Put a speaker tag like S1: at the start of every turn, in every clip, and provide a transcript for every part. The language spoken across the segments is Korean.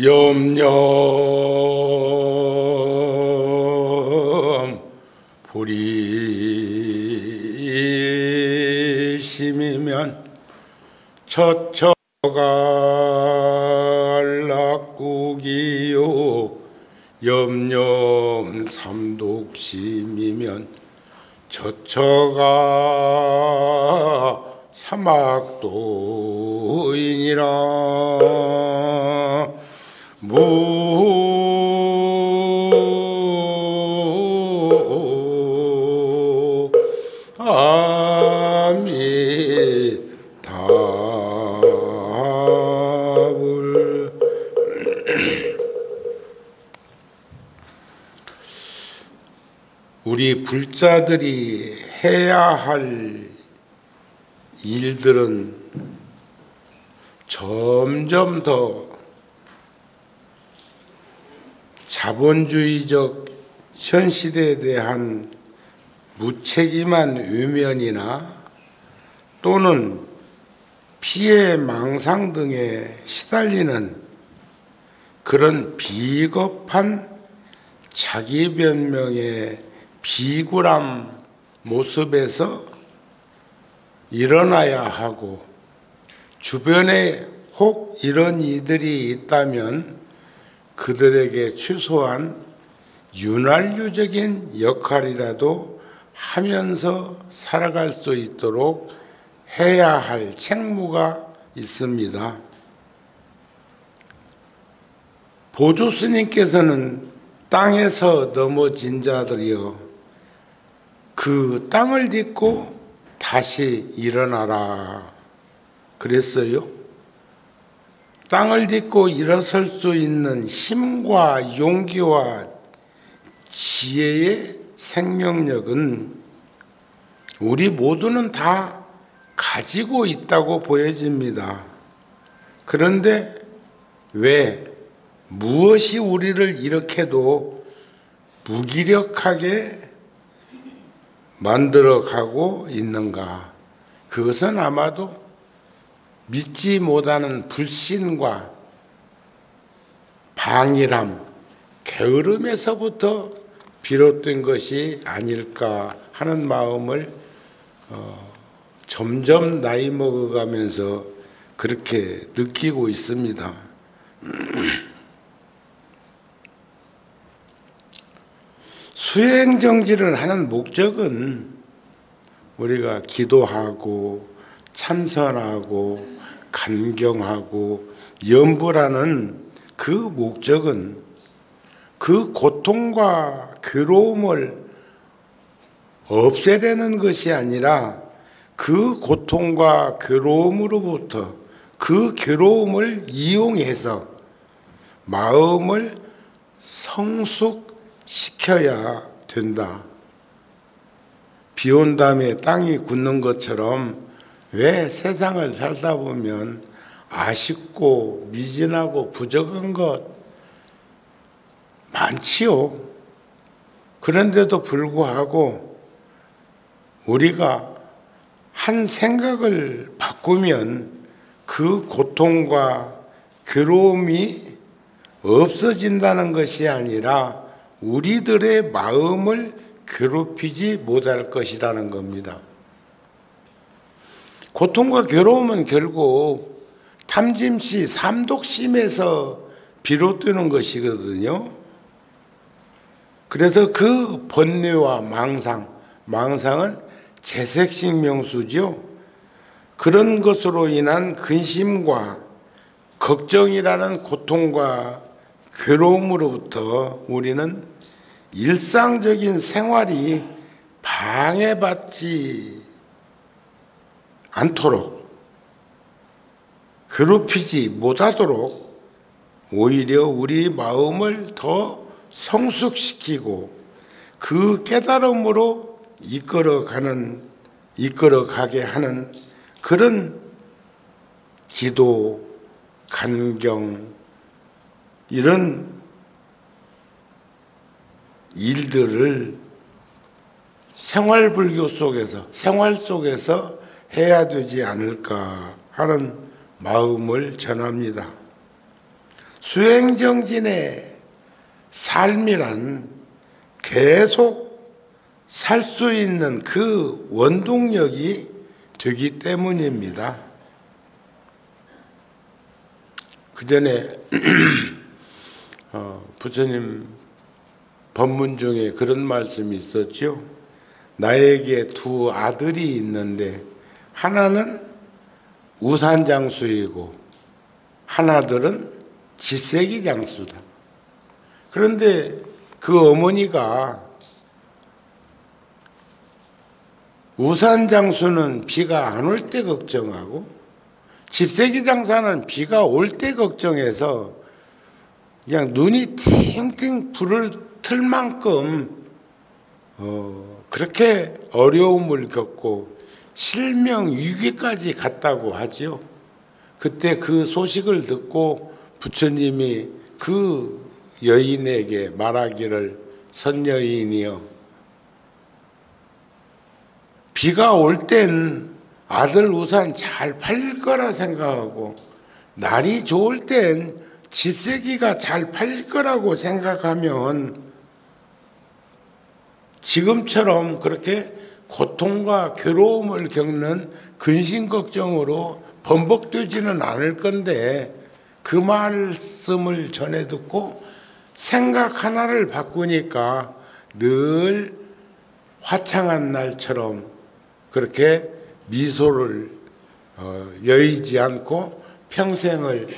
S1: 염려 불이심이면 처처가 낙국이요 염염 삼독심이면 처처가 사막도이니라. 아미타불. 우리 불자들이 해야 할 일들은 점점 더 자본주의적 현실에 대한 무책임한 외면이나 또는 피해 망상 등에 시달리는 그런 비겁한 자기 변명의 비굴한 모습에서 일어나야 하고, 주변에 혹 이런 이들이 있다면 그들에게 최소한 윤활유적인 역할이라도 하면서 살아갈 수 있도록 해야 할 책무가 있습니다. 보조 스님께서는 땅에서 넘어진 자들이여 그 땅을 딛고 다시 일어나라 그랬어요. 땅을 딛고 일어설 수 있는 힘과 용기와 지혜의 생명력은 우리 모두는 다 가지고 있다고 보여집니다. 그런데 왜 무엇이 우리를 이렇게도 무기력하게 만들어가고 있는가? 그것은 아마도 믿지 못하는 불신과 방일함, 게으름에서부터 비롯된 것이 아닐까 하는 마음을 점점 나이 먹어가면서 그렇게 느끼고 있습니다. 수행정지를 하는 목적은 우리가 기도하고 참선하고 간경하고 염불하는 그 목적은 그 고통과 괴로움을 없애려는 것이 아니라 그 고통과 괴로움으로부터 그 괴로움을 이용해서 마음을 성숙시켜야 된다. 비 온 다음에 땅이 굳는 것처럼 왜 세상을 살다 보면 아쉽고 미진하고 부족한 것 많지요. 그런데도 불구하고 우리가 한 생각을 바꾸면 그 고통과 괴로움이 없어진다는 것이 아니라 우리들의 마음을 괴롭히지 못할 것이라는 겁니다. 고통과 괴로움은 결국 탐심시, 삼독심에서 비롯되는 것이거든요. 그래서 그 번뇌와 망상은 재색식 명수죠. 그런 것으로 인한 근심과 걱정이라는 고통과 괴로움으로부터 우리는 일상적인 생활이 방해받지 않도록, 괴롭히지 못하도록 오히려 우리 마음을 더 성숙시키고 그 깨달음으로 이끌어가게 하는 그런 기도, 간경, 이런 일들을 생활불교 속에서, 생활 속에서 해야 되지 않을까 하는 마음을 전합니다. 수행정진의 삶이란 계속 살 수 있는 그 원동력이 되기 때문입니다. 그 전에 부처님 법문 중에 그런 말씀이 있었죠. 나에게 두 아들이 있는데 하나는 우산장수이고 하나들은 집세기장수다. 그런데 그 어머니가 우산장수는 비가 안 올 때 걱정하고 집세기장사는 비가 올 때 걱정해서 그냥 눈이 팅팅 불을 틀 만큼 그렇게 어려움을 겪고 실명 위기까지 갔다고 하지요. 그때 그 소식을 듣고 부처님이 그 여인에게 말하기를 선여인이여 비가 올 땐 아들 우산 잘 팔릴 거라 생각하고 날이 좋을 땐 집세기가 잘 팔릴 거라고 생각하면 지금처럼 그렇게 고통과 괴로움을 겪는 근심 걱정으로 번복되지는 않을 건데 그 말씀을 전해 듣고 생각 하나를 바꾸니까 늘 화창한 날처럼 그렇게 미소를 여의지 않고 평생을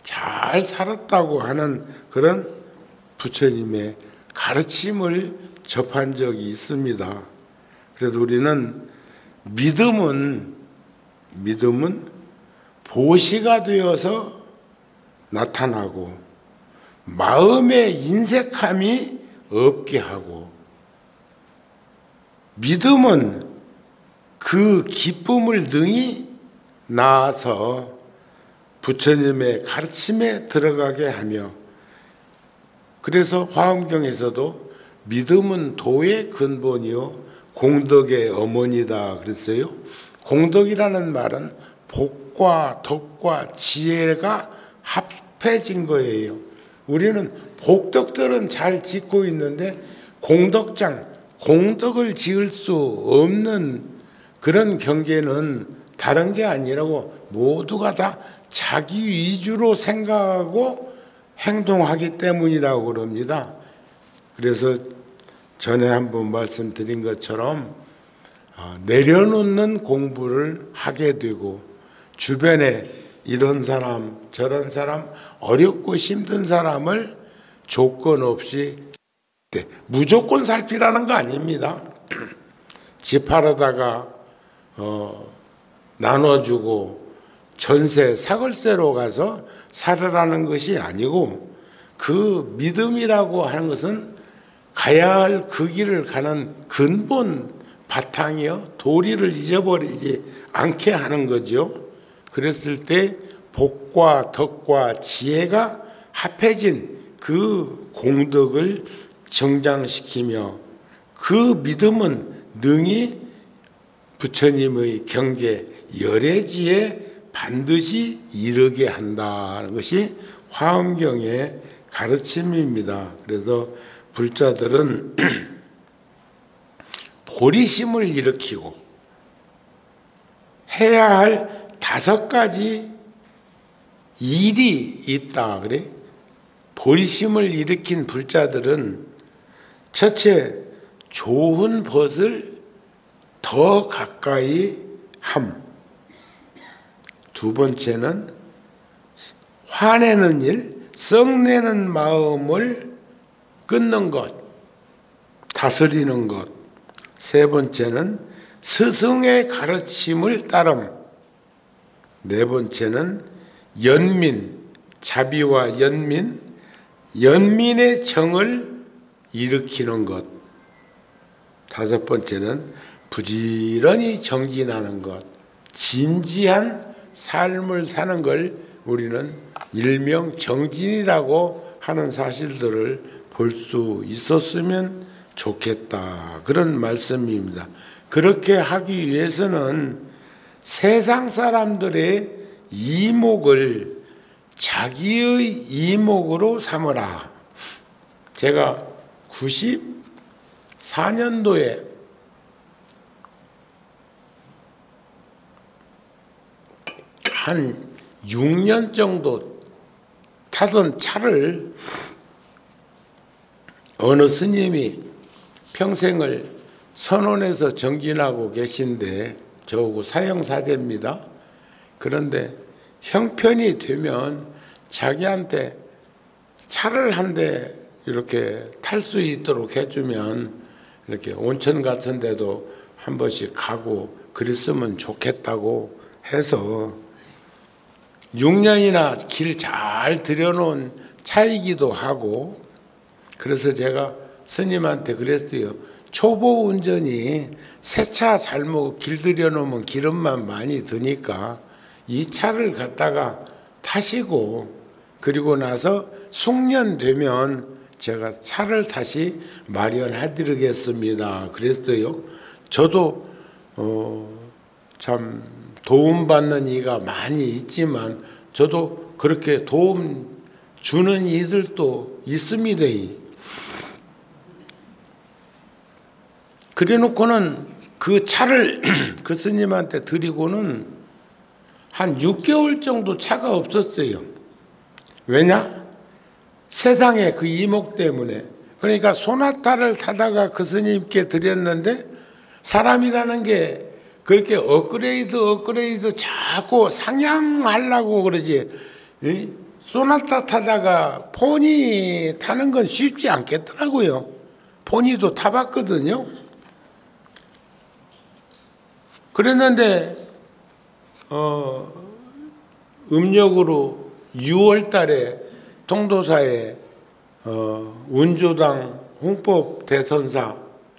S1: 잘 살았다고 하는 그런 부처님의 가르침을 접한 적이 있습니다. 그래서 우리는 믿음은 보시가 되어서 나타나고 마음의 인색함이 없게 하고 믿음은 그 기쁨을 능히 낳아서 부처님의 가르침에 들어가게 하며 그래서 화엄경에서도 믿음은 도의 근본이요 공덕의 어머니다 그랬어요. 공덕이라는 말은 복과 덕과 지혜가 합해진 거예요. 우리는 복덕들은 잘 짓고 있는데 공덕을 지을 수 없는 그런 경계는 다른 게 아니라고 모두가 다 자기 위주로 생각하고 행동하기 때문이라고 그럽니다. 그래서 전에 한번 말씀드린 것처럼 내려놓는 공부를 하게 되고 주변에 이런 사람 저런 사람 어렵고 힘든 사람을 조건 없이 무조건 살피라는 거 아닙니다. 집 하려다가 나눠주고 전세 사글세로 가서 살으라는 것이 아니고 그 믿음이라고 하는 것은 가야 할 그 길을 가는 근본 바탕이요 도리를 잊어버리지 않게 하는 거죠. 그랬을 때 복과 덕과 지혜가 합해진 그 공덕을 정장시키며 그 믿음은 능히 부처님의 경계 열애지에 반드시 이르게 한다는 것이 화엄경의 가르침입니다. 그래서 불자들은 보리심을 일으키고 해야 할 5가지 일이 있다 그래. 보리심을 일으킨 불자들은 첫째 좋은 벗을 더 가까이 함. 두 번째는 화내는 일, 썩내는 마음을 끊는 것, 다스리는 것. 세 번째는 스승의 가르침을 따름. 네 번째는 연민, 자비와 연민의 정을 일으키는 것. 다섯 번째는 부지런히 정진하는 것. 진지한 삶을 사는 걸 우리는 일명 정진이라고 하는 사실들을 볼 수 있었으면 좋겠다. 그런 말씀입니다. 그렇게 하기 위해서는 세상 사람들의 이목을 자기의 이목으로 삼으라. 제가 94년도에 한 6년 정도 타던 차를 어느 스님이 평생을 선원에서 정진하고 계신데 저하고 사형사제입니다. 그런데 형편이 되면 자기한테 차를 한 대 이렇게 탈 수 있도록 해주면 이렇게 온천 같은 데도 한 번씩 가고 그랬으면 좋겠다고 해서 6년이나 길 잘 들여놓은 차이기도 하고, 그래서 제가 스님한테 그랬어요. 초보 운전이 새 차 잘못 길 들여놓으면 기름만 많이 드니까 이 차를 갖다가 타시고, 그리고 나서 숙련되면 제가 차를 다시 마련해 드리겠습니다 그랬어요. 저도 참 도움받는 이가 많이 있지만 저도 그렇게 도움 주는 이들도 있습니다. 그래 놓고는 그 차를 그 스님한테 드리고는 한 6개월 정도 차가 없었어요. 왜냐? 세상에 그 이목 때문에. 그러니까 소나타를 타다가 그 스님께 드렸는데, 사람이라는 게 그렇게 업그레이드 자꾸 상향하려고 그러지, 소나타 타다가 포니 타는 건 쉽지 않겠더라고요. 포니도 타봤거든요. 그랬는데 음력으로 6월 달에 통도사에 운조당 홍법 대선사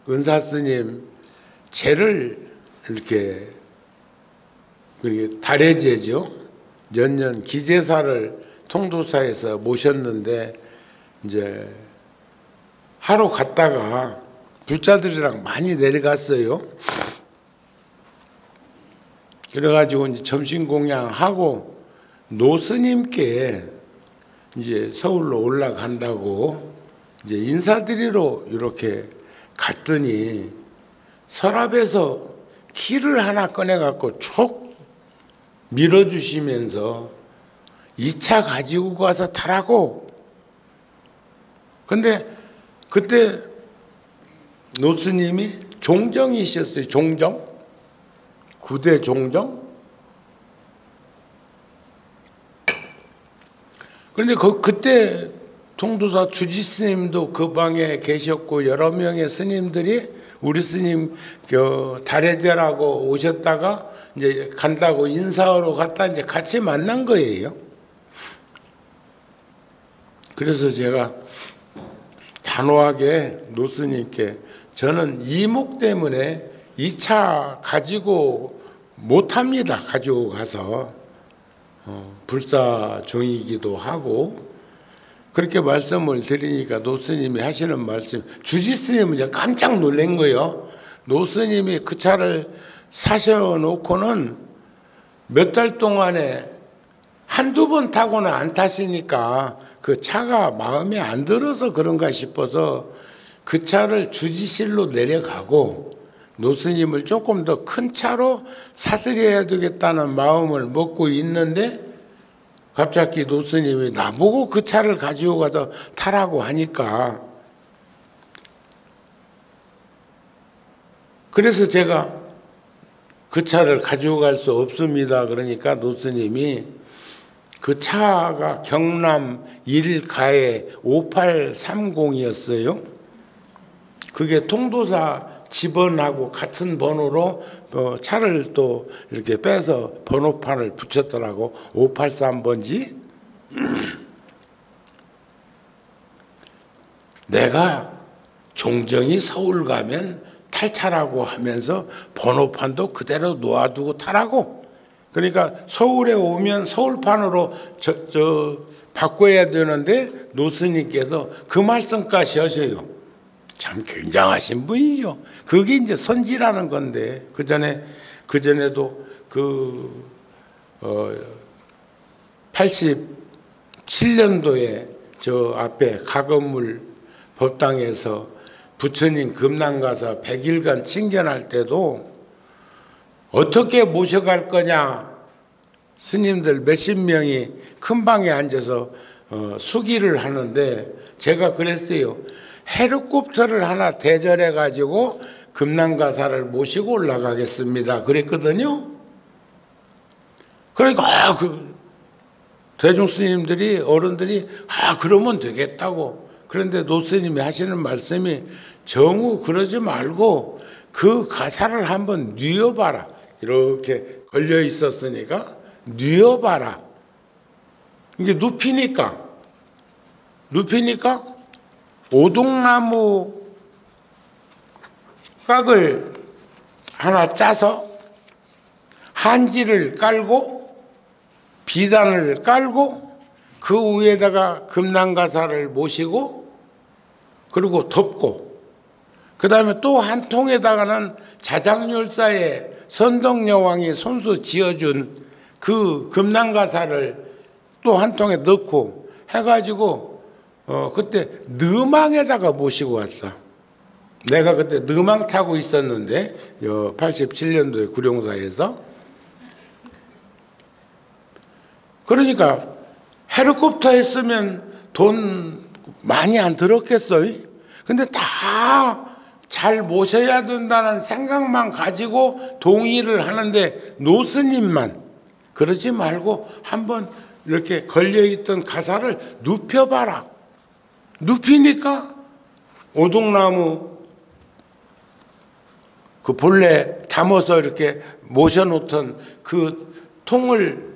S1: 은사스님 제를 이렇게 달해제죠. 연년 기제사를 통도사에서 모셨는데 이제 하러 갔다가 불자들이랑 많이 내려갔어요. 그래가지고 이제 점심 공양하고 노스님께 이제 서울로 올라간다고 이제 인사드리러 이렇게 갔더니 서랍에서 키를 하나 꺼내갖고 촉 밀어주시면서 이 차 가지고 가서 타라고. 근데 그때 노스님이 종정이셨어요. 종정. 9대 종정. 그런데 그때 통도사 주지스님도 그 방에 계셨고 여러 명의 스님들이 우리 스님 달해제라고 오셨다가 이제 간다고 인사하러 갔다 이제 같이 만난 거예요. 그래서 제가 단호하게 노스님께 저는 이목 때문에 이 차 가지고 못합니다. 가지고 가서 불사 중이기도 하고 그렇게 말씀을 드리니까 노스님이 하시는 말씀, 주지스님은 이제 깜짝 놀란 거예요. 노스님이 그 차를 사셔놓고는 몇 달 동안에 한두 번 타고는 안 타시니까 그 차가 마음에 안 들어서 그런가 싶어서 그 차를 주지실로 내려가고 노스님을 조금 더 큰 차로 사드려야 되겠다는 마음을 먹고 있는데 갑자기 노스님이 나보고 그 차를 가지고 가서 타라고 하니까, 그래서 제가 그 차를 가지고 갈 수 없습니다. 그러니까 노스님이 그 차가 경남 일가에 5830이었어요. 그게 통도사 집원하고 같은 번호로 차를 또 이렇게 빼서 번호판을 붙였더라고. 583번지. 내가 종정이 서울 가면 탈 차라고 하면서 번호판도 그대로 놓아두고 타라고. 그러니까 서울에 오면 서울판으로 바꿔야 되는데 노스님께서 그 말씀까지 하셔요. 참 굉장하신 분이죠. 그게 이제 선지라는 건데, 그전에도 80 7년도에 저 앞에 가건물 법당에서 부처님 금난가사 100일간 칭견할 때도 어떻게 모셔갈 거냐, 스님들 몇십 명이 큰 방에 앉아서 수기를 하는데 제가 그랬어요. 헬리콥터를 하나 대절해 가지고 금난가사를 모시고 올라가겠습니다 그랬거든요. 그러니까 대중 스님들이, 어른들이 그러면 되겠다고. 그런데 노스님이 하시는 말씀이 정우 그러지 말고 그 가사를 한번 뉘어봐라. 이렇게 걸려 있었으니까 뉘어봐라. 이게 눕히니까 오동나무 깍을 하나 짜서 한지를 깔고 비단을 깔고 그 위에다가 금난가사를 모시고 그리고 덮고 그 다음에 또 한 통에다가는 자장율사의 선덕여왕이 손수 지어준 그 금난가사를 또 한 통에 넣고 해가지고 그때 느망에다가 모시고 왔어. 내가 그때 느망 타고 있었는데 87년도에 구룡사에서. 그러니까 헬리콥터 했으면 돈 많이 안 들었겠어요? 근데 다 잘 모셔야 된다는 생각만 가지고 동의를 하는데 노스님만 그러지 말고 한번 이렇게 걸려있던 가사를 눕혀봐라. 눕히니까 오동나무 그 본래 담아서 이렇게 모셔놓던 그 통을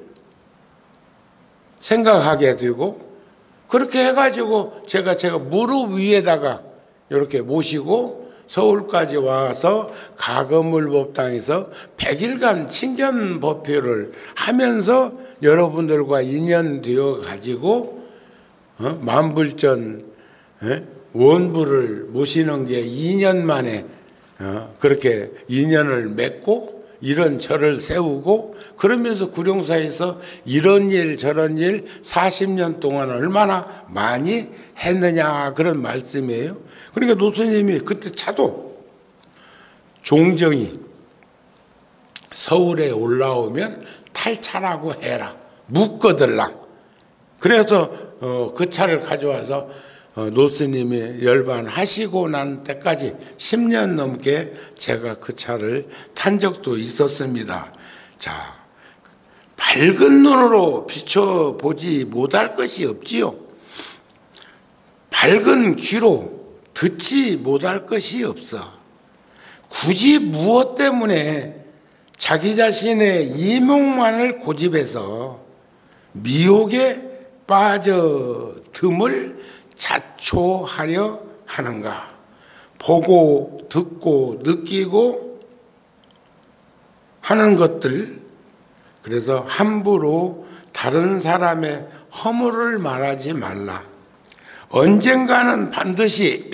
S1: 생각하게 되고 그렇게 해가지고 제가 무릎 위에다가 이렇게 모시고 서울까지 와서 가거물법당에서 100일간 칭견 법회를 하면서 여러분들과 인연되어 가지고 만불전 원부를 모시는 게 2년 만에 그렇게 인연을 맺고 이런 절을 세우고 그러면서 구룡사에서 이런 일 저런 일 40년 동안 얼마나 많이 했느냐 그런 말씀이에요. 그러니까 노스님이 그때 차도 종정이 서울에 올라오면 탈차라고 해라. 묶어들랑. 그래서 그 차를 가져와서 노스님이 열반하시고 난 때까지 10년 넘게 제가 그 차를 탄 적도 있었습니다. 자, 밝은 눈으로 비춰보지 못할 것이 없지요. 밝은 귀로 듣지 못할 것이 없어. 굳이 무엇 때문에 자기 자신의 이목만을 고집해서 미혹에 빠져듦을 자초하려 하는가. 보고 듣고 느끼고 하는 것들, 그래서 함부로 다른 사람의 허물을 말하지 말라. 언젠가는 반드시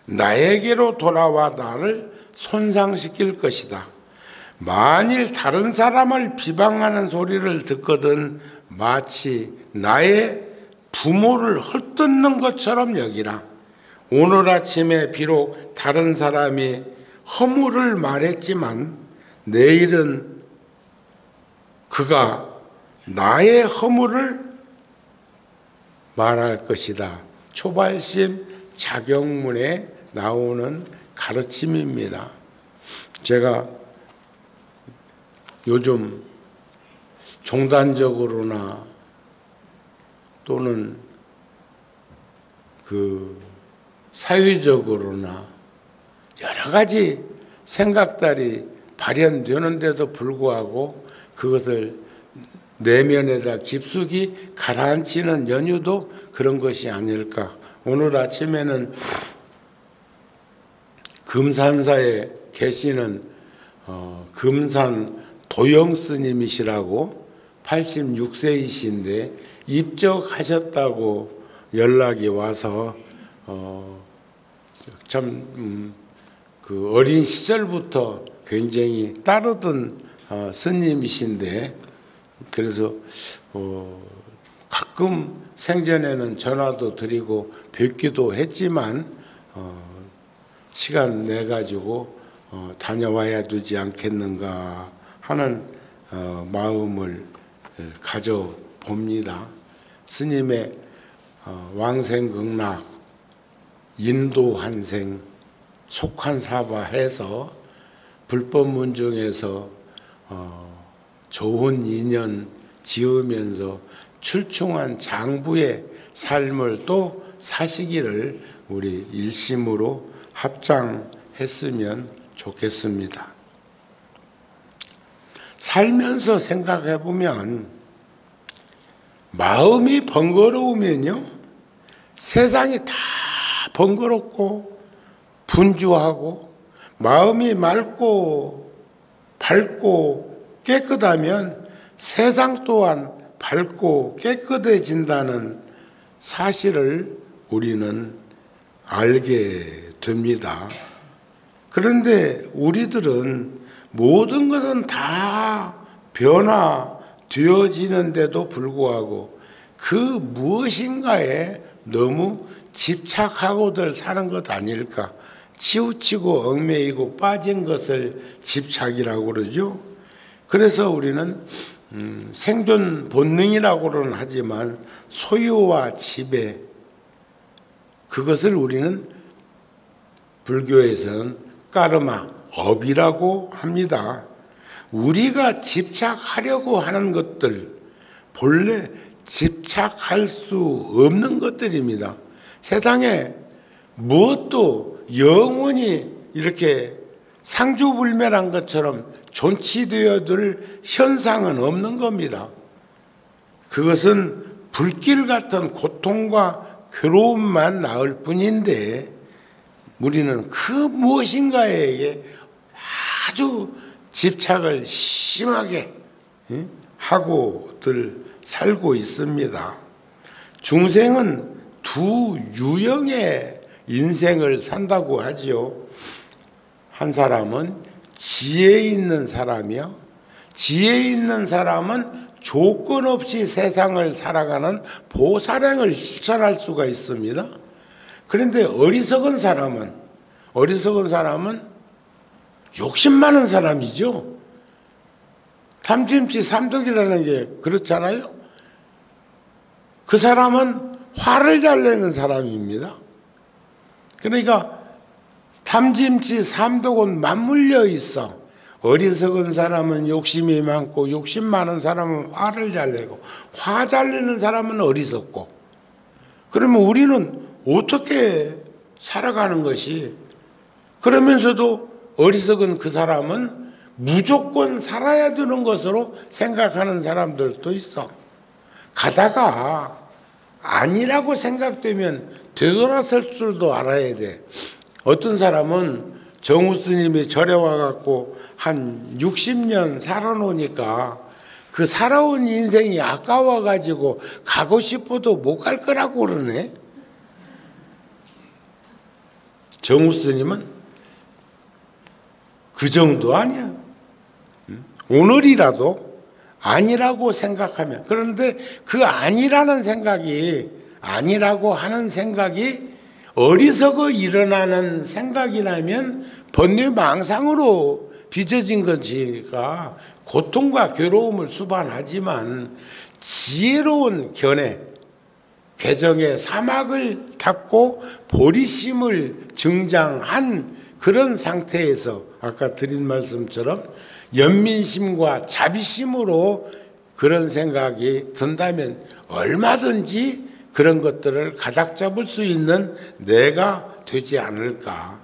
S1: 나에게로 돌아와 나를 손상시킬 것이다. 만일 다른 사람을 비방하는 소리를 듣거든 마치 나의 부모를 헐뜯는 것처럼 여기라. 오늘 아침에 비록 다른 사람이 허물을 말했지만 내일은 그가 나의 허물을 말할 것이다. 초발심 자경문에 나오는 가르침입니다. 제가 요즘 종단적으로나 또는 그 사회적으로나 여러 가지 생각들이 발현되는데도 불구하고 그것을 내면에다 깊숙이 가라앉히는 연유도 그런 것이 아닐까. 오늘 아침에는 금산사에 계시는 금산 도영 스님이시라고 86세이신데 입적하셨다고 연락이 와서 참 그 어린 시절부터 굉장히 따르던 스님이신데 그래서 가끔 생전에는 전화도 드리고 뵙기도 했지만 시간 내 가지고 다녀와야 되지 않겠는가 하는 마음을 가져 봅니다. 스님의 왕생극락 인도한생 속한사바 해서 불법문중에서 좋은 인연 지으면서 출중한 장부의 삶을 또 사시기를 우리 일심으로 합장했으면 좋겠습니다. 살면서 생각해 보면 마음이 번거로우면요, 세상이 다 번거롭고 분주하고, 마음이 맑고 밝고 깨끗하면 세상 또한 밝고 깨끗해진다는 사실을 우리는 알게 됩니다. 그런데 우리들은 모든 것은 다 변화되어지는데도 불구하고 그 무엇인가에 너무 집착하고들 사는 것 아닐까. 치우치고 얽매이고 빠진 것을 집착이라고 그러죠. 그래서 우리는 생존 본능이라고는 하지만 소유와 지배, 그것을 우리는 불교에서는 까르마, 업이라고 합니다. 우리가 집착하려고 하는 것들, 본래 집착할 수 없는 것들입니다. 세상에 무엇도 영원히 이렇게 상주불멸한 것처럼 존치되어들 현상은 없는 겁니다. 그것은 불길 같은 고통과 괴로움만 나을 뿐인데, 우리는 그 무엇인가에게 아주 집착을 심하게 하고들 살고 있습니다. 중생은 두 유형의 인생을 산다고 하지요. 한 사람은 지혜 있는 사람이요, 지혜 있는 사람은 조건 없이 세상을 살아가는 보살행을 실천할 수가 있습니다. 그런데 어리석은 사람은 욕심 많은 사람이죠. 탐심치 삼독이라는 게 그렇잖아요. 그 사람은 화를 잘 내는 사람입니다. 그러니까 탐심치 삼독은 맞물려 있어. 어리석은 사람은 욕심이 많고, 욕심 많은 사람은 화를 잘 내고, 화 잘 내는 사람은 어리석고. 그러면 우리는 어떻게 살아가는 것이, 그러면서도 어리석은 그 사람은 무조건 살아야 되는 것으로 생각하는 사람들도 있어. 가다가 아니라고 생각되면 되돌아설 줄도 알아야 돼. 어떤 사람은 정우 스님이 절에 와갖고 한 60년 살아놓으니까 그 살아온 인생이 아까워가지고 가고 싶어도 못 갈 거라고 그러네. 정우 스님은 그 정도 아니야. 오늘이라도 아니라고 생각하면, 그런데 그 아니라는 생각이, 아니라고 하는 생각이 어리석어 일어나는 생각이라면 번뇌망상으로 빚어진 것이가 고통과 괴로움을 수반하지만, 지혜로운 견해, 개정의 사막을 닫고 보리심을 증장한 그런 상태에서 아까 드린 말씀처럼 연민심과 자비심으로 그런 생각이 든다면 얼마든지 그런 것들을 가닥 잡을 수 있는 내가 되지 않을까.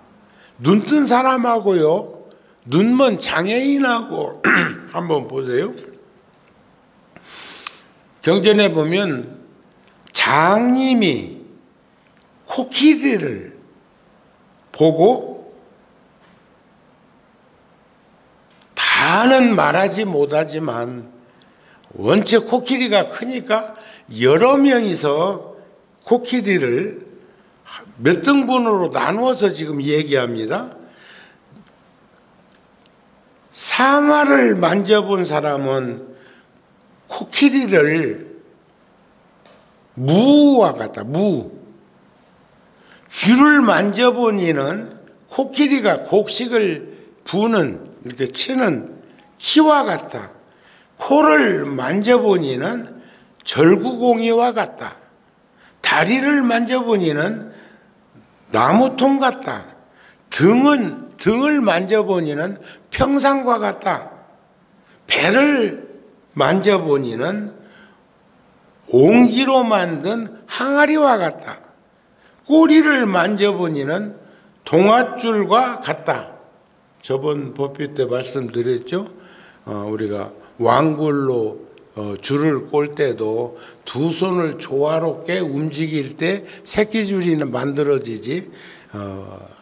S1: 눈뜬 사람하고요, 눈먼 장애인하고 한번 보세요. 경전에 보면 장님이 코끼리를 보고 다는 말하지 못하지만, 원체 코끼리가 크니까 여러 명이서 코끼리를 몇 등분으로 나누어서 지금 얘기합니다. 상아를 만져본 사람은 코끼리를 무와 같다. 무. 귀를 만져보니는 코끼리가 곡식을 부는 이렇게 치는 키와 같다. 코를 만져보니는 절구공이와 같다. 다리를 만져보니는 나무통 같다. 등을 만져보니는 평상과 같다. 배를 만져보니는 옹기로 만든 항아리와 같다. 꼬리를 만져보니는 동아줄과 같다. 저번 법회 때 말씀드렸죠. 우리가 왕굴로 줄을 꼴 때도 두 손을 조화롭게 움직일 때 새끼줄이는 만들어지지,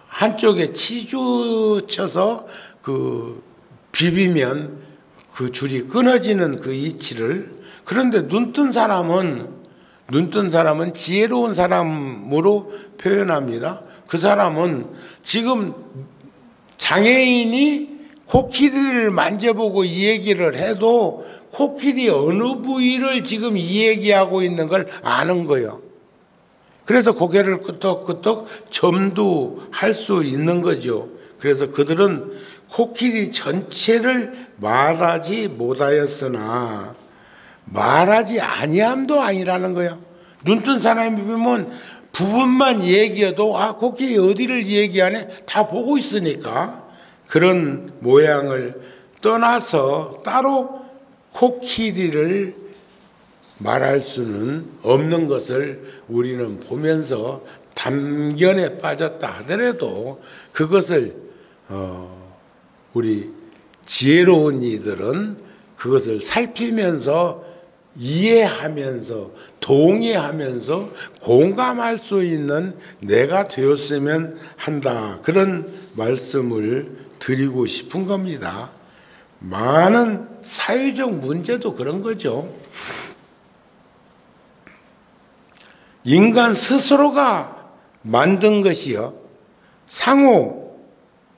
S1: 한쪽에 치주 쳐서 비비면 그 줄이 끊어지는 그 이치를. 그런데 눈뜬 사람은 지혜로운 사람으로 표현합니다. 그 사람은 지금 장애인이 코끼리를 만져보고 이 얘기를 해도 코끼리 어느 부위를 지금 이 얘기하고 있는 걸 아는 거예요. 그래서 고개를 끄덕끄덕 점도할 수 있는 거죠. 그래서 그들은 코끼리 전체를 말하지 못하였으나 말하지 아니함도 아니라는 거예요. 눈뜬 사람이 보면 부분만 얘기해도 코끼리 어디를 얘기하네 다 보고 있으니까 그런 모양을 떠나서 따로 코끼리를 말할 수는 없는 것을 우리는 보면서 담견에 빠졌다 하더라도 그것을 우리 지혜로운 이들은 그것을 살피면서 이해하면서 동의하면서 공감할 수 있는 내가 되었으면 한다. 그런 말씀을 드리고 싶은 겁니다. 많은 사회적 문제도 그런 거죠. 인간 스스로가 만든 것이요. 상호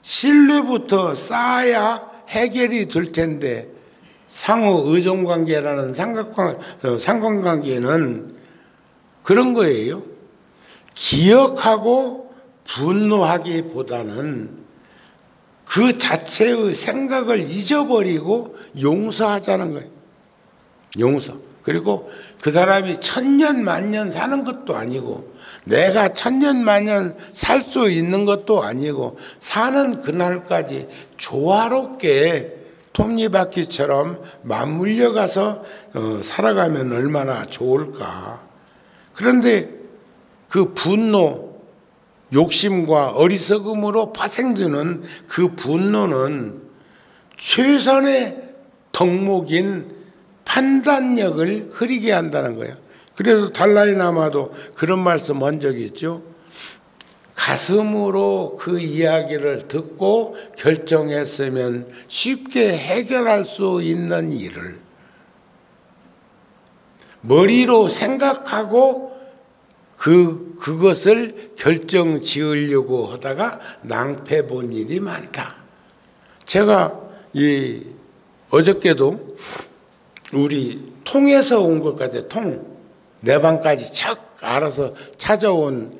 S1: 신뢰부터 쌓아야 해결이 될 텐데 상호 의존관계라는 상관관계는 그런 거예요. 기억하고 분노하기보다는 그 자체의 생각을 잊어버리고 용서하자는 거예요. 용서. 그리고 그 사람이 천년 만년 사는 것도 아니고 내가 천년 만년 살 수 있는 것도 아니고 사는 그날까지 조화롭게 톱니바퀴처럼 맞물려 가서 살아가면 얼마나 좋을까. 그런데 그 분노, 욕심과 어리석음으로 파생되는 그 분노는 최선의 덕목인 판단력을 흐리게 한다는 거예요. 그래서 달라이라마도 그런 말씀 한 적이 있죠. 가슴으로 그 이야기를 듣고 결정했으면 쉽게 해결할 수 있는 일을 머리로 생각하고 그것을 결정 지으려고 하다가 낭패 본 일이 많다. 제가 어저께도 우리 통에서 온 것 같아요. 내 방까지 척 알아서 찾아온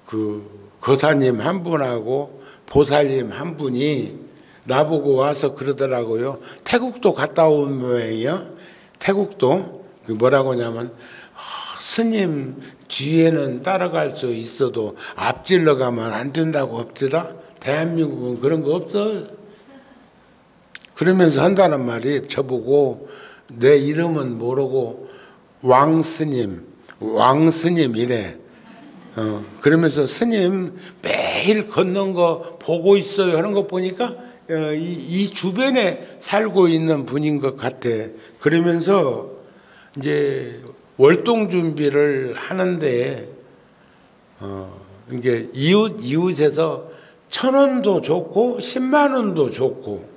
S1: 그 거사님 한 분하고 보살님 한 분이 나보고 와서 그러더라고요. 태국도 갔다 온 모양이요. 태국도 뭐라고 하냐면 스님 뒤에는 따라갈 수 있어도 앞질러 가면 안 된다고 없더라. 대한민국은 그런 거 없어. 그러면서 한다는 말이 저보고 내 이름은 모르고 왕스님이래. 그러면서 스님 매일 걷는 거 보고 있어요 하는 거 보니까 이 주변에 살고 있는 분인 것 같아. 그러면서 이제 월동 준비를 하는데 이게 이웃에서 1,000원도 좋고 10만 원도 좋고,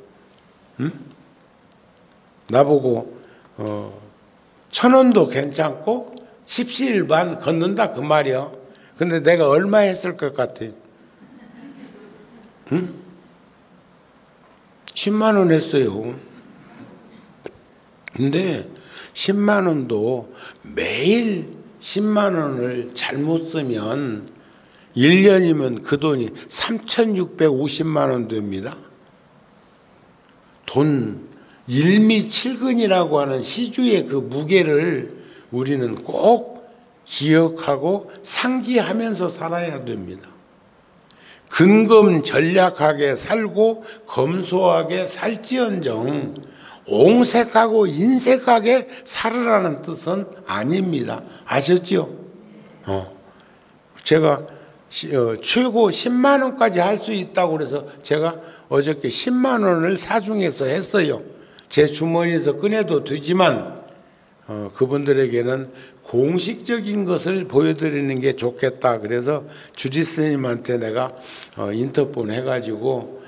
S1: 응? 나보고 1,000원도 괜찮고 십시일반 걷는다 그 말이야. 근데 내가 얼마 했을 것 같아? 응? 10만 원 했어요. 근데 10만 원도 매일 10만 원을 잘못 쓰면 1년이면 그 돈이 3,650만 원 됩니다. 돈 일미칠근이라고 하는 시주의 그 무게를 우리는 꼭 기억하고 상기하면서 살아야 됩니다. 근검전략하게 살고 검소하게 살지언정 옹색하고 인색하게 살으라는 뜻은 아닙니다. 아셨죠? 제가 최고 10만 원까지 할 수 있다고 그래서 제가 어저께 10만 원을 사중해서 했어요. 제 주머니에서 꺼내도 되지만 그분들에게는 공식적인 것을 보여드리는 게 좋겠다. 그래서 주지스님한테 내가 인터폰 해가지고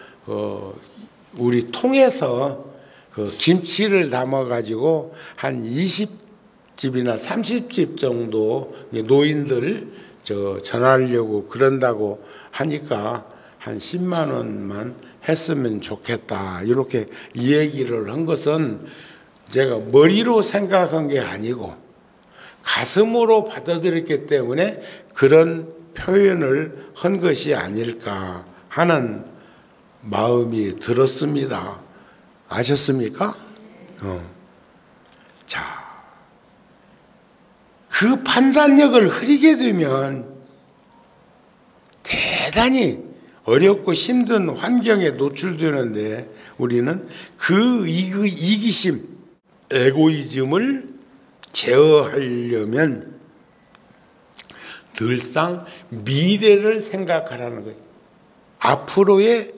S1: 우리 통해서 그 김치를 담아가지고 한 20집이나 30집 정도 노인들 전하려고 그런다고 하니까 한 10만 원만 했으면 좋겠다. 이렇게 얘기를 한 것은 제가 머리로 생각한 게 아니고 가슴으로 받아들였기 때문에 그런 표현을 한 것이 아닐까 하는 마음이 들었습니다. 아셨습니까? 자, 그 판단력을 흐리게 되면 대단히 어렵고 힘든 환경에 노출되는데 우리는 그 이기심, 에고이즘을 제어하려면 늘상 미래를 생각하라는 거예요. 앞으로의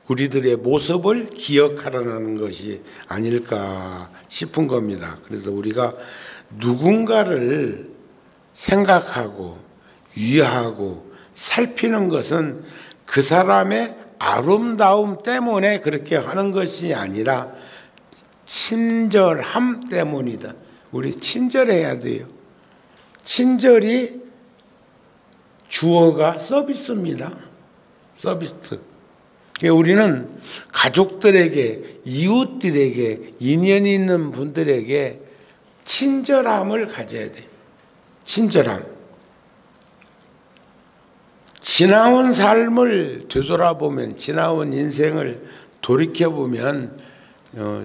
S1: 우리들의 모습을 기억하라는 것이 아닐까 싶은 겁니다. 그래서 우리가 누군가를 생각하고 위하고 살피는 것은 그 사람의 아름다움 때문에 그렇게 하는 것이 아니라 친절함 때문이다. 우리 친절해야 돼요. 친절이 주어가 서비스입니다. 서비스. 우리는 가족들에게, 이웃들에게, 인연 있는 분들에게 친절함을 가져야 돼요. 친절함. 지나온 삶을 되돌아보면, 지나온 인생을 돌이켜보면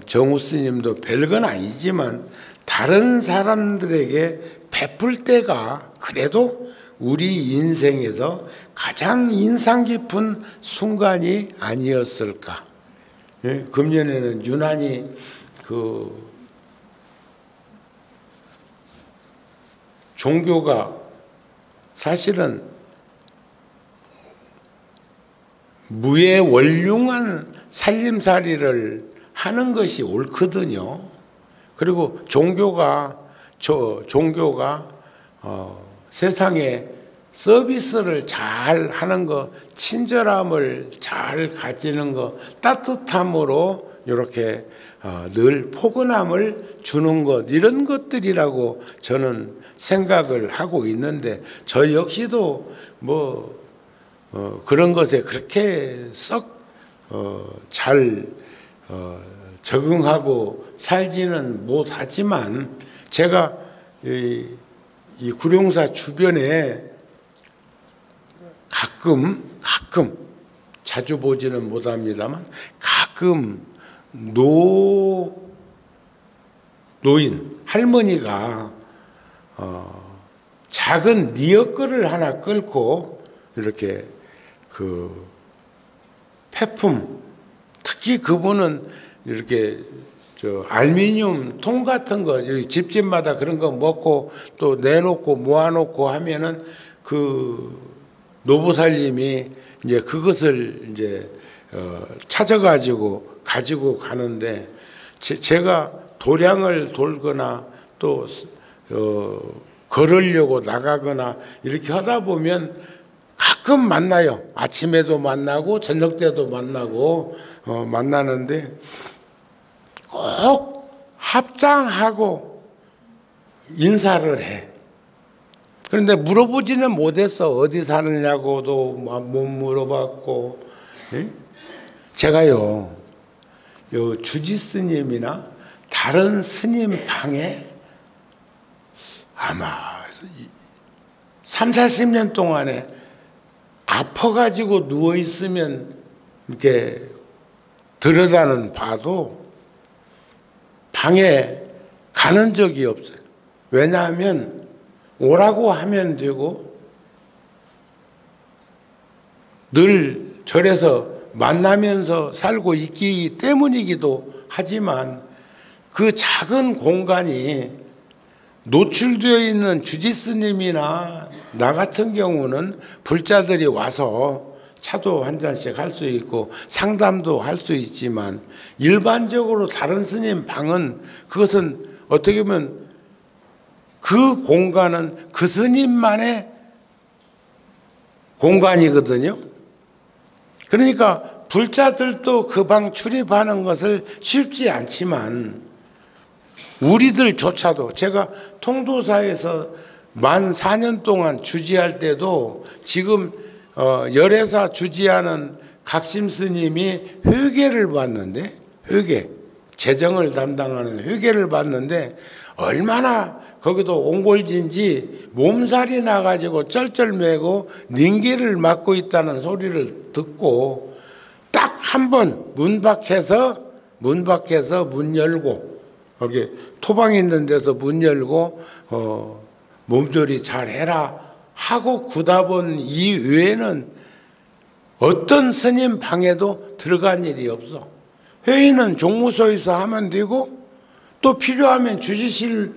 S1: 정우 스님도 별건 아니지만 다른 사람들에게 베풀 때가 그래도 우리 인생에서 가장 인상 깊은 순간이 아니었을까. 금년에는 유난히 종교가 사실은 무예원륭한 살림살이를 하는 것이 옳거든요. 그리고 종교가 세상에 서비스를 잘 하는 거, 친절함을 잘 가지는 거, 따뜻함으로 이렇게 늘 포근함을 주는 것, 이런 것들이라고 저는 생각을 하고 있는데 저 역시도 그런 것에 그렇게 썩 잘 적응하고 살지는 못하지만 제가 이 구룡사 주변에 가끔 자주 보지는 못합니다만 가끔 노인 할머니가 작은 리어커를 하나 끌고 이렇게 폐품, 특히 그분은 이렇게 알루미늄 통 같은 거 집집마다 그런 거 먹고 또 내놓고 모아놓고 하면은 그 노부살님이 이제 그것을 이제 찾아가지고 가지고 가는데 제가 도량을 돌거나 또 걸으려고 나가거나 이렇게 하다 보면 가끔 만나요. 아침에도 만나고 저녁 때도 만나고 만나는데 꼭 합장하고 인사를 해. 그런데 물어보지는 못했어. 어디 사느냐고도 못 물어봤고. 제가요 주지스님이나 다른 스님 방에 아마 3, 40년 동안에 아파가지고 누워있으면 이렇게 들여다는 봐도 방에 가는 적이 없어요. 왜냐하면 오라고 하면 되고 늘 절에서 만나면서 살고 있기 때문이기도 하지만 그 작은 공간이 노출되어 있는 주지스님이나 나 같은 경우는 불자들이 와서 차도 한 잔씩 할 수 있고 상담도 할 수 있지만 일반적으로 다른 스님 방은 그것은 어떻게 보면 그 공간은 그 스님만의 공간이거든요. 그러니까 불자들도 그 방 출입하는 것을 쉽지 않지만 우리들조차도 제가 통도사에서 만 4년 동안 주지할 때도 지금 열애사 주지하는 각심 스님이 회계를 받는데 회계 재정을 담당하는 회계를 받는데 얼마나 거기도 옹골진지 몸살이 나가지고 쩔쩔매고 닝기를 맞고 있다는 소리를 듣고 딱 한 번 문 밖에서 문 열고 거기 토방 있는 데서 문 열고 몸조리 잘 해라 하고 굳어본 이외에는 어떤 스님 방에도 들어간 일이 없어. 회의는 종무소에서 하면 되고 또 필요하면 주지실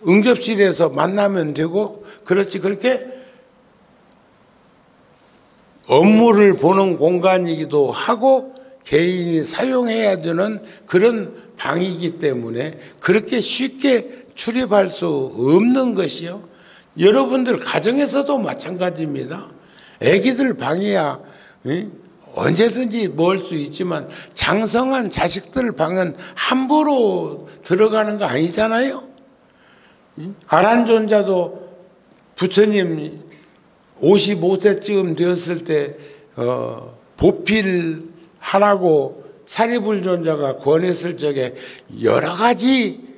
S1: 응접실에서 만나면 되고 그렇지 그렇게 업무를 보는 공간이기도 하고 개인이 사용해야 되는 그런 방이기 때문에 그렇게 쉽게 출입할 수 없는 것이요. 여러분들 가정에서도 마찬가지입니다. 애기들 방이야 언제든지 먹을 수 있지만 장성한 자식들 방은 함부로 들어가는 거 아니잖아요. 아란존자도 부처님 55세쯤 되었을 때 보필하라고 사리불존자가 권했을 적에 여러 가지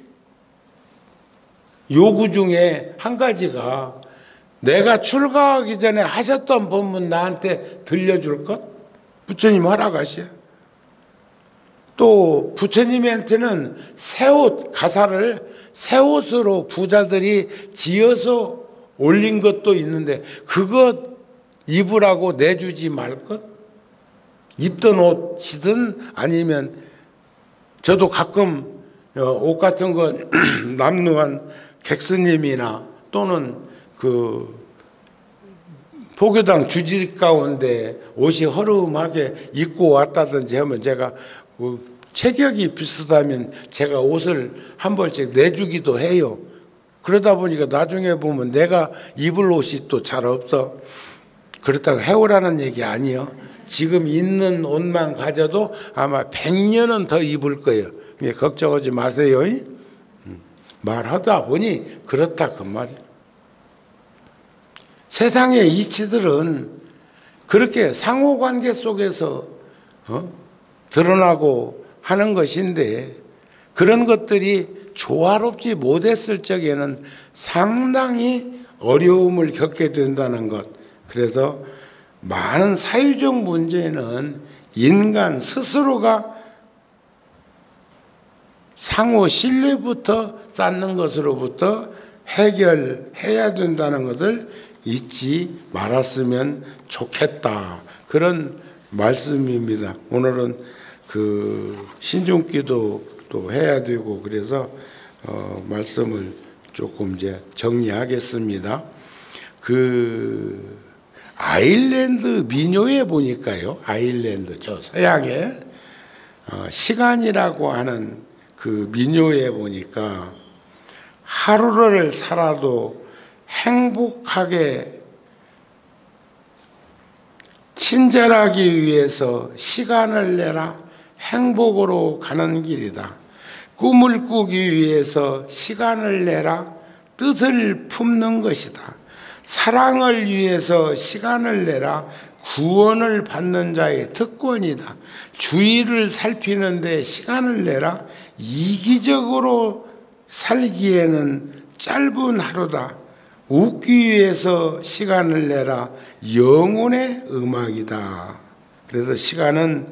S1: 요구 중에 한 가지가 내가 출가하기 전에 하셨던 법문 나한테 들려줄 것? 부처님 허락하셔요. 또 부처님한테는 새옷 가사를 새옷으로 부자들이 지어서 올린 것도 있는데 그것 입으라고 내주지 말 것? 입던 옷이든 아니면 저도 가끔 옷 같은 거 남루한 객스님이나 또는 그 포교당 주지 가운데 옷이 허름하게 입고 왔다든지 하면 제가 그 체격이 비슷하면 제가 옷을 한 벌씩 내주기도 해요. 그러다 보니까 나중에 보면 내가 입을 옷이 또 잘 없어. 그렇다고 해오라는 얘기 아니요. 지금 있는 옷만 가져도 아마 100년은 더 입을 거예요. 걱정하지 마세요. 말하다 보니 그렇다 그 말이에요. 세상의 이치들은 그렇게 상호관계 속에서 드러나고 하는 것인데 그런 것들이 조화롭지 못했을 적에는 상당히 어려움을 겪게 된다는 것. 그래서 많은 사회적 문제는 인간 스스로가 상호 신뢰부터 쌓는 것으로부터 해결해야 된다는 것을 잊지 말았으면 좋겠다. 그런 말씀입니다. 오늘은 그 신중기도 또 해야 되고 그래서 말씀을 조금 이제 정리하겠습니다. 그 아일랜드 민요에 보니까요. 아일랜드 저 서양에 시간이라고 하는 그 민요에 보니까 하루를 살아도 행복하게 친절하기 위해서 시간을 내라. 행복으로 가는 길이다. 꿈을 꾸기 위해서 시간을 내라. 뜻을 품는 것이다. 사랑을 위해서 시간을 내라. 구원을 받는 자의 특권이다. 주의를 살피는데 시간을 내라. 이기적으로 살기에는 짧은 하루다. 웃기 위해서 시간을 내라. 영혼의 음악이다. 그래서 시간은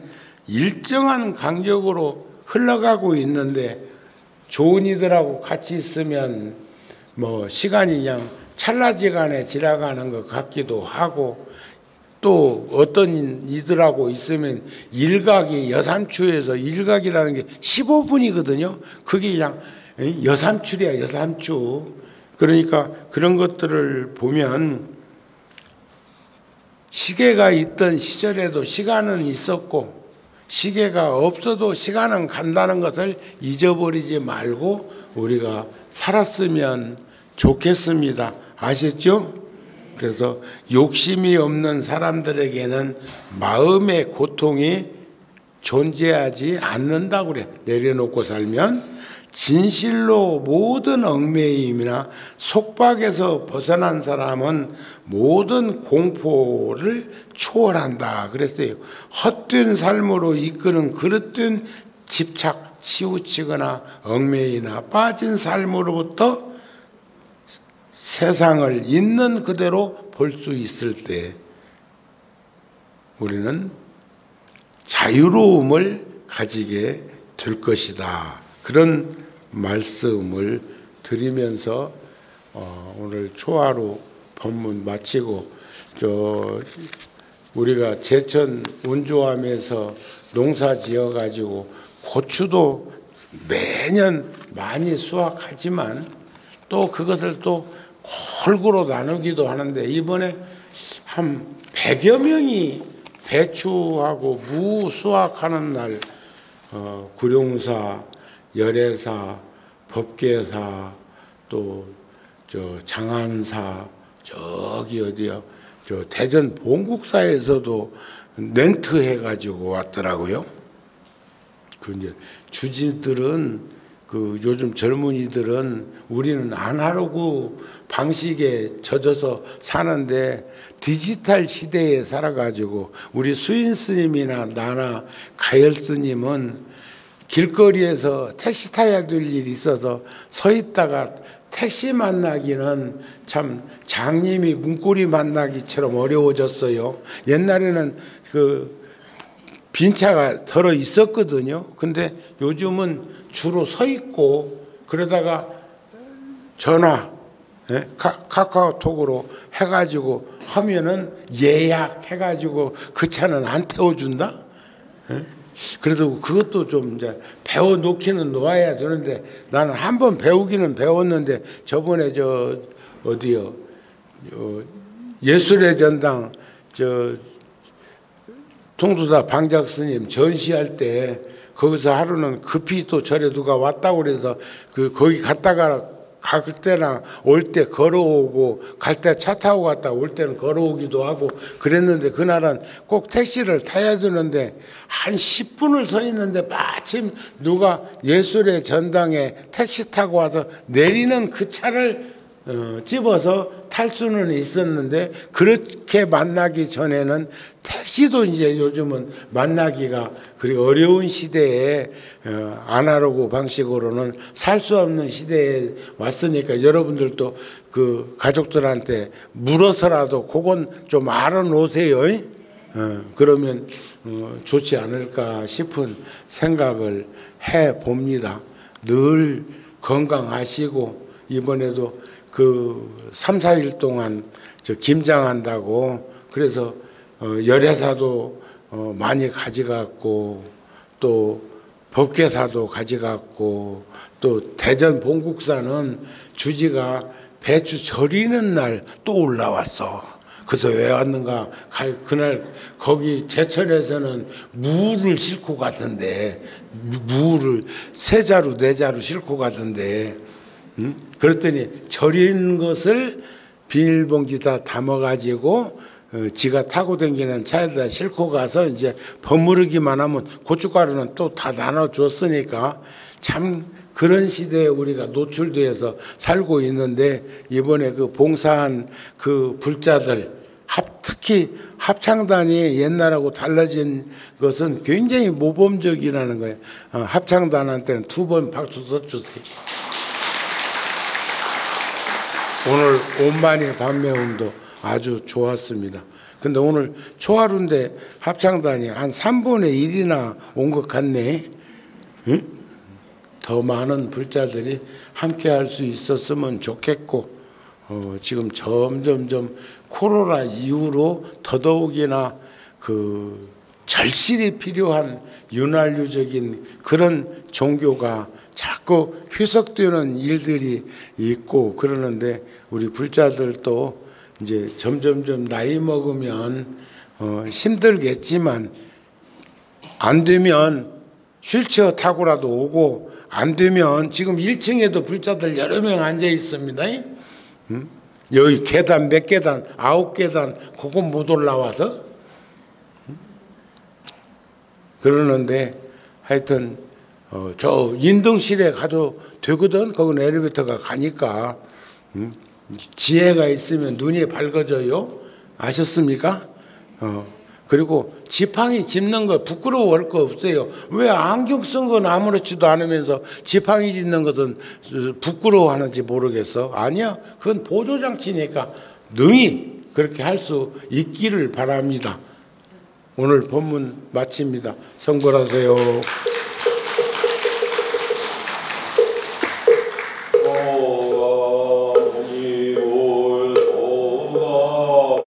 S1: 일정한 간격으로 흘러가고 있는데 좋은 이들하고 같이 있으면 뭐 시간이 그냥 찰나지간에 지나가는 것 같기도 하고, 또 어떤 이들하고 있으면 일각이 여삼추에서, 일각이라는 게 15분이거든요. 그게 그냥 여삼추야, 여삼추. 그러니까 그런 것들을 보면 시계가 있던 시절에도 시간은 있었고, 시계가 없어도 시간은 간다는 것을 잊어버리지 말고 우리가 살았으면 좋겠습니다. 아셨죠? 그래서 욕심이 없는 사람들에게는 마음의 고통이 존재하지 않는다고 그래. 내려놓고 살면 진실로 모든 얽매임이나 속박에서 벗어난 사람은 모든 공포를 초월한다 그랬어요. 헛된 삶으로 이끄는 그릇된 집착, 치우치거나 얽매이나 빠진 삶으로부터 세상을 있는 그대로 볼 수 있을 때 우리는 자유로움을 가지게 될 것이다. 그런 말씀을 드리면서 오늘 초하루 법문 마치고, 우리가 제천 운주함에서 농사 지어 가지고 고추도 매년 많이 수확하지만 또 그것을 또 골고루 나누기도 하는데, 이번에 한 100여 명이 배추하고 무 수확하는 날 구룡사, 열애사, 법계사, 또 장안사, 저기 어디요, 대전 봉국사에서도 렌트 해가지고 왔더라고요. 그 이제 주지들은, 요즘 젊은이들은 우리는 아날로그 방식에 젖어서 사는데 디지털 시대에 살아가지고, 우리 수인 스님이나 나나 가열 스님은 길거리에서 택시 타야 될 일이 있어서 서 있다가 택시 만나기는 참 장님이 문고리 만나기처럼 어려워졌어요. 옛날에는 빈차가 덜어 있었거든요. 근데 요즘은 주로 서 있고, 그러다가 전화, 카카오톡으로 해가지고 하면은 예약해가지고 그 차는 안 태워준다? 그래도 그것도 좀 이제 배워 놓기는 놓아야 되는데, 나는 한번 배우기는 배웠는데, 저번에 어디요, 예술의 전당 통도사 방작 스님 전시할 때 거기서 하루는 급히 또 절에 누가 왔다고 그래서 거기 갔다가 갈 때나 올 때 걸어오고, 갈 때 차 타고 갔다 올 때는 걸어오기도 하고 그랬는데, 그날은 꼭 택시를 타야 되는데 한 10분을 서 있는데 마침 누가 예술의 전당에 택시 타고 와서 내리는 그 차를 집어서 탈 수는 있었는데, 그렇게 만나기 전에는 택시도 이제 요즘은 만나기가 그리 어려운 시대에 아날로그 방식으로는 살 수 없는 시대에 왔으니까, 여러분들도 그 가족들한테 물어서라도 그건 좀 알아놓으세요. 그러면 좋지 않을까 싶은 생각을 해 봅니다. 늘 건강하시고, 이번에도 3, 4일 동안 김장한다고 그래서 열애사도 많이 가져갔고, 또 법계사도 가져갔고, 또 대전 봉국사는 주지가 배추 절이는 날 또 올라왔어. 그래서 왜 왔는가? 그날 거기 제천에서는 무를 싣고 갔던데, 무를 3자루 4자루 싣고 갔던데, 그랬더니 절이는 것을 비닐봉지다 담아가지고 지가 타고 다니는 차에다 싣고 가서 이제 버무르기만 하면 고춧가루는 또 다 나눠줬으니까, 참 그런 시대에 우리가 노출되어서 살고 있는데, 이번에 봉사한 그 불자들, 특히 합창단이 옛날하고 달라진 것은 굉장히 모범적이라는 거예요. 합창단한테는 2번 박수 써주세요. 오늘 온만이 밤매움도 아주 좋았습니다. 근데 오늘 초하루인데 합창단이 한 3분의 1이나 온 것 같네. 응? 더 많은 불자들이 함께 할 수 있었으면 좋겠고, 지금 점점점 코로나 이후로 더더욱이나 그 절실히 필요한 윤활유적인 그런 종교가 자꾸 희석되는 일들이 있고 그러는데, 우리 불자들도 이제 점점점 나이 먹으면 힘들겠지만 안 되면 휠체어 타고라도 오고, 안 되면 지금 1층에도 불자들 여러 명 앉아 있습니다. 여기 계단 몇 계단, 9계단 그거 못 올라와서 그러는데, 하여튼 저 인등실에 가도 되거든. 거기는 엘리베이터가 가니까. 지혜가 있으면 눈이 밝아져요. 아셨습니까? 그리고 지팡이 짚는 거 부끄러워할 거 없어요. 왜 안경 쓴 건 아무렇지도 않으면서 지팡이 짚는 것은 부끄러워하는지 모르겠어. 아니야, 그건 보조장치니까 능히 그렇게 할 수 있기를 바랍니다. 오늘 본문 마칩니다. 성불하세요.